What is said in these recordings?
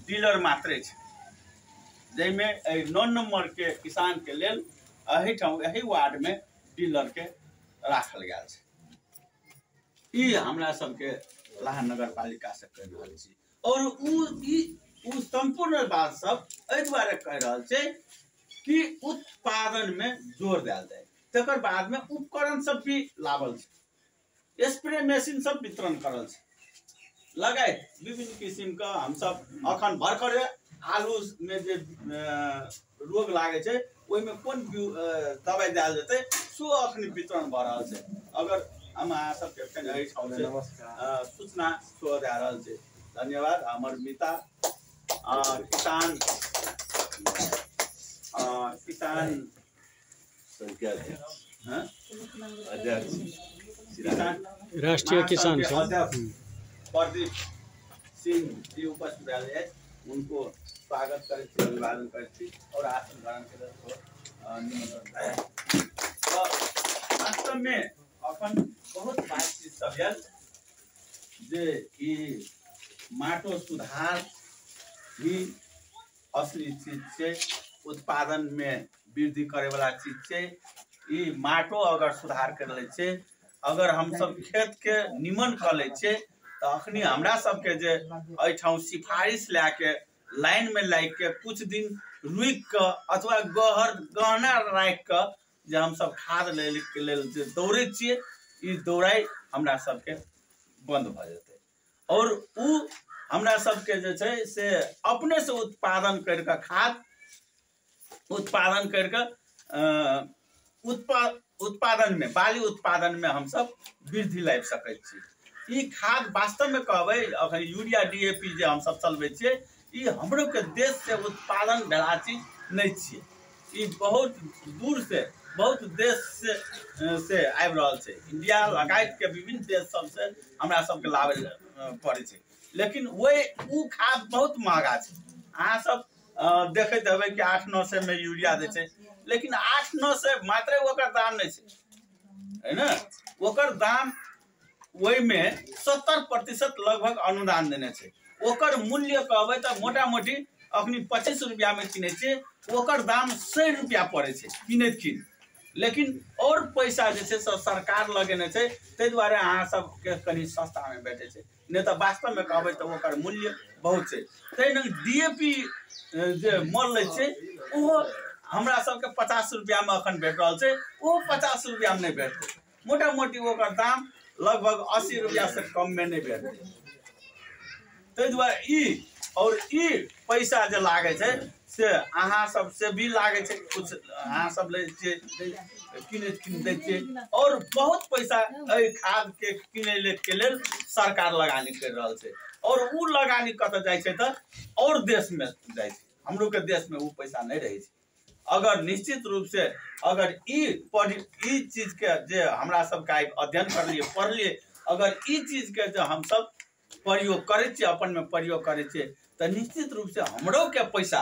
Dealer मात्रे छै, जैमे 9 number के किसान के लेल यही वार्ड में डीलर के राखल गया छै। ई हमरा सबके लाहन नगर पालिका से कह रहल छी। और उ संपूर्ण बात सब एहि दुआरे कह रहल छै कि उत्पादन में जोर देल जाए। तकर बाद में उपकरण सब भी लावल छै, स्प्रे मशीन सब वितरण करल छै, लगाए विभिन्न किस्म का हम सब अखन भरखरे आलू में जे रोग लागे छै ओहि में कोन दवाई देल जेतै सो अखन वितरण भ रहल छै। अगर हम अहाँ सबके सूचना सो दे रहल छै। धन्यवाद। हमर मिता किसान राष्ट्रीय किसान प्रदीप सिंह जी उपस्थित रहे, उनको स्वागत करे, अभिवादन करे और आसन ग्रहण के निमंत्रण। वास्तव में अखन बहुत बातचीत सब है जे ई माटो सुधार ही असली चीज छै, उत्पादन में वृद्धि करे वाला चीज छै। ई माटो अगर सुधार कर ले छै, अगर हम सब खेत के निमन कर ले छै तो अखनी हमरा सबके जे एठाम सिफारिश लेके लाइन में लाग के कुछ दिन रुक के अथवा गहना राख के जे हम सब खाद लेल जे दौड़े छिए, ई दौड़ाई हमरा सबके बंद भ जेतै। और उ हमरा सबके जे छै से अपने से उत्पादन करके खाद उत्पादन करके उत्पादन में बाली उत्पादन में हम सब वृद्धि लाबि सकै छी। ई खाद वास्तव में कहबै अखन यूरिया DAP जे हम सब चलबै छियै, ई हमरो के देश से उत्पादन भेला चीज नहीं छियै। ई बहुत दूर से बहुत देश से आबि रहल छै। इंडिया लगायत के विभिन्न देश सब से हमरा सबके लाबे पड़े छै, लेकिन उ खाद बहुत महंगा छै। अहाँ सब देखैत हेबै कि 800-900 में यूरिया दे छै, लेकिन 800-900 मात्र ओकर दाम नहीं छै, है ना। ओकर दाम वही में 70% लगभग अनुदान देने छै। ओकर मूल्य कहबै तो मोटा मोटी अखनी 25 रुपया में किने छै, ओकर दाम 100 रुपया पड़े छै किनैत किन। लेकिन और पैसा जे छै सरकार लगेने छै, ताहि दुआरे अहाँ सबके कनी सस्ता में भेटे छै, नहीं तो वास्तव में कहबै तो ओकर मूल्य बहुत छै। तैं DAP जे मोल लै छै ओहो हमरा सबके 50 रुपया में अखन भेट रहल छै, वो 50 रुपया में नहीं भेटते। मोटा मोटी ओकर दाम लगभग 80 रुपया से कम में नहीं भेटते। ताहि दुआरे ई पैसा जे लागे छै से अहाँ सब से भी लागे छै, कुछ अहाँ सब ले किन दै छियै, और बहुत पैसा खाद के किने के लेल सरकार लगानी कर रहल छै। और उ लगानी कत जाय छै त और देश में जाय छै, हमरो के देश में उ पैसा नहीं रहे छै। अगर निश्चित रूप से अगर ई चीज के जे हमरा सब का अध्ययन करलिए पढ़लिए, अगर ई चीज के जो हम सब प्रयोग करे छिए, अपन में प्रयोग करे छिए, तो निश्चित रूप से हमरो के पैसा,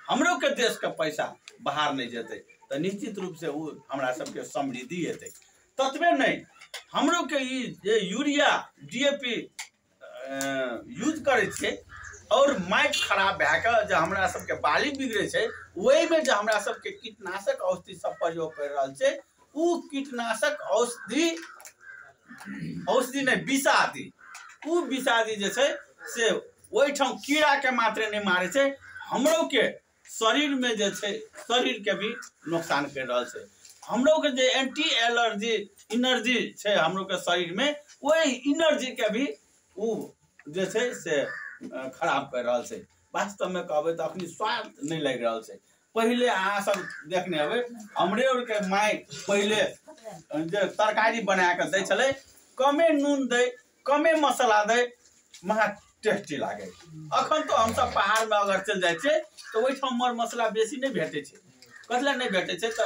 हमरो के देश के पैसा बाहर नहीं जेते, तो निश्चित रूप से वो हमरा सबके समृद्धि हेतै। ततबे नहीं, हमरो के ई जे यूरिया DAP यूज करे छे और माटि खराब भए के जे हमरा सबके बाली बिगड़े छै, वही में जे हमरा सबके कीटनाशक औषधि सब प्रयोग कर रहल छै, उ कीटनाशक औषधि नहीं विषादी, उ विषादी जे छै से ओहि ठाम कीड़ा के मात्रे नहीं मारे छै, हमरो के शरीर में जे छै शरीर के भी नुकसान कर रहल छै। हमरो के जे एंटी एलर्जी एनर्जी छै हमरो के शरीर में, वही एनर्जी के भी उ जे छै से खराब कर रहल छै। वास्तव में कहबै तो अखनी स्वाद नहीं लग रहल छै। पहले अहाँ सब देखने हेबै हमरे और के माय पहले जे तरकारी बना के दै छलै, कमे नून दे कमे मसाला दे, महा टेस्टी लागे। अखन तो हम सब पहाड़ में अगर चल जाए छे तो वही ठाम मर मसला बेसी नहीं भेटे छे, कतले नहीं भेटे छे, तो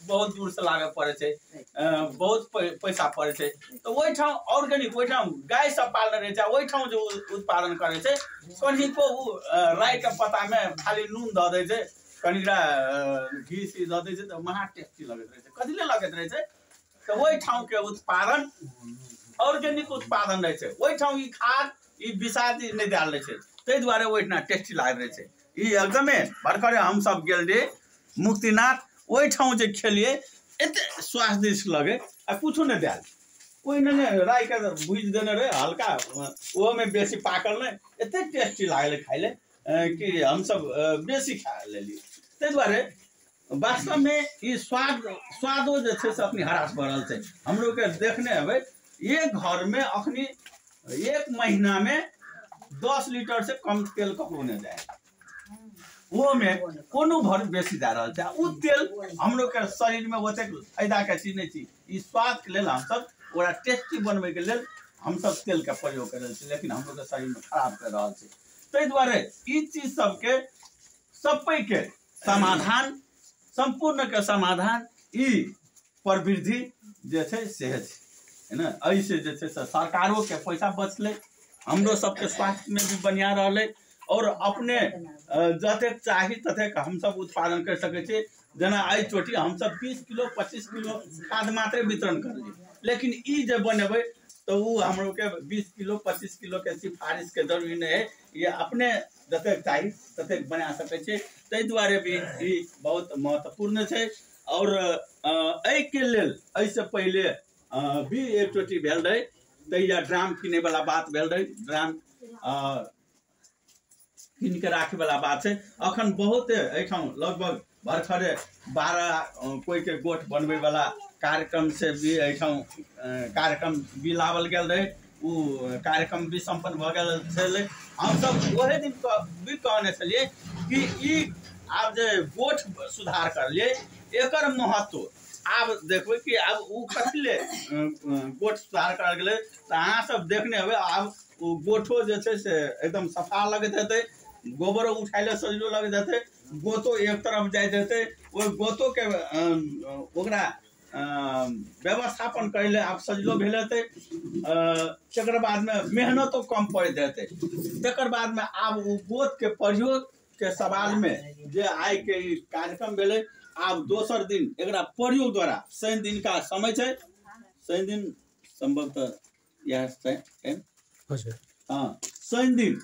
बहुत दूर से लागे पड़े छे, बहुत पैसा पड़े छे। तो वही ठाम ऑर्गेनिक वही ठाम गाय सब पालने रहे छे, वही ठाम जो उत्पादन करे छे, कहीं को राई के पत्ता में खाली नून द दे छे, कनिका घी सी द दे छे, तो महा टेस्टी लगत रहे छे, कदिले लगत रहे छे। तो वही ठाम के उत्पादन ऑर्गेनिक उत्पादन रहे छे, वही ठाम ई खाद ई विषादी नहीं डाल रहे छे, ताहि दुआरे ओहिठिना टेस्टी लागैत रहै छै। ई एकदमे भरखरे हमसब गेल रहियै मुक्तिनाथ, ओहिठाम जे खेलिए एते स्वादिष्ट लगे आ कुछो नहीं दिया, ओहिने राई के भूज देने रहे हल्का, वो में बेसी पाकल नहीं, एते टेस्टी लागले खाइले कि हम सब बेसी खा लेलिए। ताहि दुआरे वास्तव में ये स्वादो जे छै से अपनी हरास बढ़ल छै। हमरो के देखने हेबै एक घर में अखनी एक महीना में 10 लीटर से कम तेल ककरो नहीं जाए, वो में कोनो भर बेसी जा रहा है। उ तेल हमरो के शरीर में ओते फायदा के चीज नहीं छी। ई स्वाद के लेल हम सब ओरा टेस्टी बनवे के लेल हम सब तेल के प्रयोग कर रहे, लेकिन हमरो के शरीर में खराब कर रहा है। ताहि दुआरे ई चीज सब के सबे के समाधान, संपूर्ण के समाधान ई प्रवृत्ति जे छै से है ना। ऐसे जे छै से सरकारों के पैसा बचले, हमरो सबके स्वास्थ्य में भी बढ़िया रहले, और अपने जतेक चाही ततेक हम सब उत्पादन कर सके छे। जना आई चोटी हम सब 20 किलो 25 किलो खाद मात्रे वितरण कर ली, लेकिन ई जे बनेबे तो वो हमरो के 20 किलो 25 किलो के सिफारिश के जरूरी नहीं है, ये अपने जतेक चाही ततेक बना सके छे। ताहि दुआरे भी ई बहुत महत्वपूर्ण है। और एहि के लेल ऐसे पहले भी एक चोटी भेल रहे, तहिया ड्राम किने वाला बात भेल रहे, ड्राम किन के राखे वाला बात है। अखन बहुत एठाम लगभग भरखरे 12 कोई के गोठ बनवे वाला कार्यक्रम से भी एठाम कार्यक्रम भी लावल गेल रहे, उ कार्यक्रम भी संपन्न भ गेल छले। हम सब ओहे दिन भी कहने छलिए कि ई आब जे गोठ सुधार कर लिए एकर महत्व आब देखबे कि आब उ कथले गोठ सुधार कर गेले, तो अहाँ सब देखने हबे आब उ गोठो जे छै से एकदम सफा लगत हेतै, गोबर उठाइले सजलो लग जाते, गोतो एक तरफ जाए देते, वो गोतो के ओकरा व्यवस्थापन करे आप सजलो भेल हेतै। तकर बाद में मेहनतो कम पड़ देते। तकर बाद में आब वो गोत के प्रयोग के सवाल में जे आय के कार्यक्रम भेले, आब दोसर दिन एकरा प्रयोग द्वारा शनि दिन का समय है, शनि दिन संभवतः यह है, हाँ शनि दिन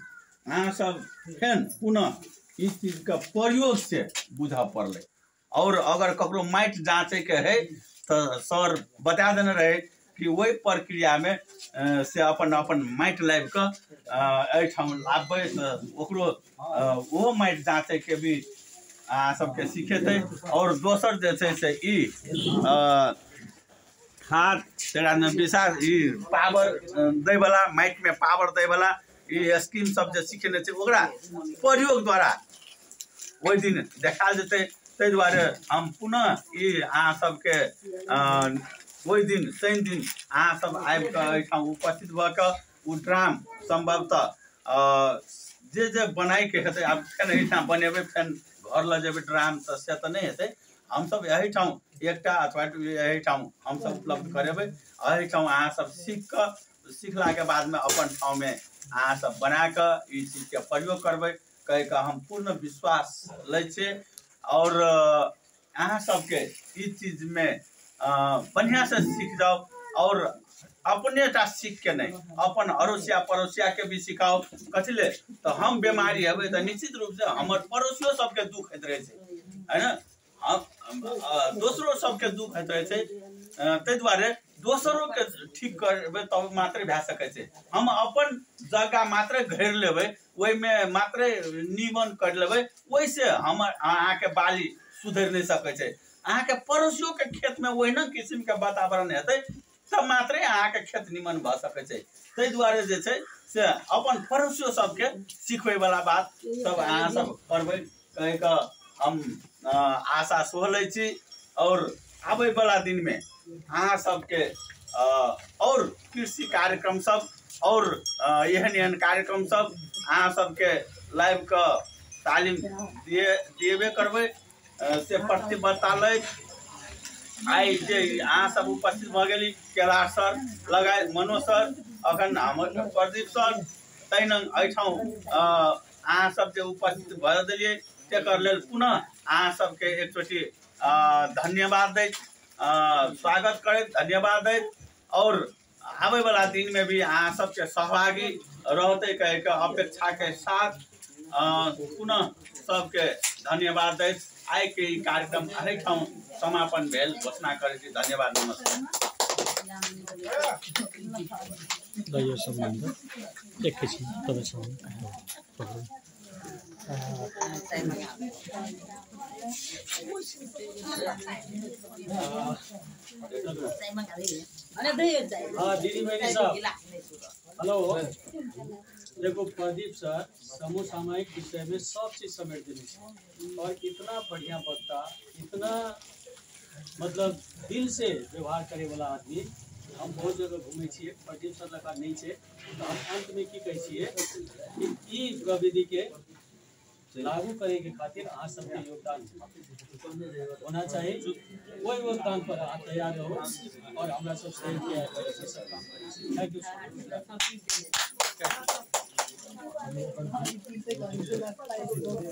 अहाँ सब फेन पुनः इस चीज का प्रयोग से बुझा पड़ले। और अगर ककरो माटि जांचे के है तो सर बता देने रहे कि वही प्रक्रिया में से अपन अपन माटि लाबि के लाबे तो ओकरो वो माटि जांचे के भी अहाँ सबके सीखेते। और दोसर जे छै से ई खाद तेरा विशाल ई पावर दै वाला, माटि में पावर दै वाला ये स्कीम सब जे सीखने छै ओकरा प्रयोग द्वारा वही दिन देखा जेते। ताहि दुआरे हम पुनः ई अहाँ सबके वही दिन शनि दिन अहाँ सब आबि के एहिठाम उपस्थित भ के उ ड्राम संभवतः जे बनाई के हेतै, आब फेन एहिठाम बनेबै फेन घर ल जेबै ड्राम से तो नहीं हेतै। हम सब एहिठाम एकटा अथवा एहिठाम हम सब उपलब्ध करेबै, एहिठाम अहाँ सब सीखला के बाद में अपन ठाव में अहाँ सब बना के ई चीज के प्रयोग करबै कह के हम पूर्ण विश्वास लै छे। और अहाँ सबके ई चीज में बढ़िया से सीख जाओ, और अपने टा सीख के नहीं अपन अड़ोसिया पड़ोसिया के भी सिखाओ। कथी तो हम बीमारी हेबै तो निश्चित रूप से हमर पड़ोसियों सबके दुख होइत रहे है ना, हम दोसरो सबके दुख होइत रहे छै। ताहि दुआरे दोसरों के ठीक करबे तब मात्र भए सकै छै। हम अपन जगह मात्र घेर लेबै, ओहि में मात्र निमन कर लेबै, ओहि से हम अहाँ के बाली सुधर नहीं सकै छै। अहाँ के पड़ोसियों के खेत में ओहिना किस्म के वातावरण हेतै तब मात्र अहाँ के खेत निमन भ सकै छै। ताहि दुआरे जे छै से अपन पड़ोसियों सबके सिखबै वाला बात सब अहाँ सब करबै कह के हम आशा सेहो लै छी। और आबै वाला दिन में अहाँ सबके और कृषि कार्यक्रम सब और एहन एहन कार्यक्रम सब अहाँ सबके लाइव के तालीम दिएबे करबै से प्रतिबद्धता लै। आई जे अहाँ सब उपस्थित भ गेली, कैलाश सर लगाए मनोज सर, अखन हमर प्रदीप सर, तहिना एहिठाम अहाँ सब जे उपस्थित भ देलिए तेकर लेल पुनः अहाँ सबके एक चोटी धन्यवाद दैत, स्वागत करैत, धन्यवाद दैत। और आबै वाला दिन में भी अहाँ सबके सहभागी रहते कह के अपेक्षा के साथ पुनः सबके धन्यवाद दैत आइ के ई कार्यक्रम एहि ठाउँ समापन भेल घोषणा करै छी। धन्यवाद, नमस्कार। यो सम्बन्ध एकैछिन तपाईँसँग दिदीबहिनी साहब, हेलो। देखो प्रदीप सर समसामयिक विषय में सब चीज समेट देने और इतना बढ़िया वक्ता, इतना मतलब दिल से व्यवहार करे वाला आदमी हम बहुत जगह घूमे छिए, प्रदीप सर लगा नहीं छे। तो हम अंत में की कहे छिए कि ई प्रविधि के लागू करे के खातिर अहाँ सबके योगदान होना चाहिए। कोई योगदान पर अहाँ तैयार रहो और हमरा सब सहयोग के सब काम करी। Thank you sir.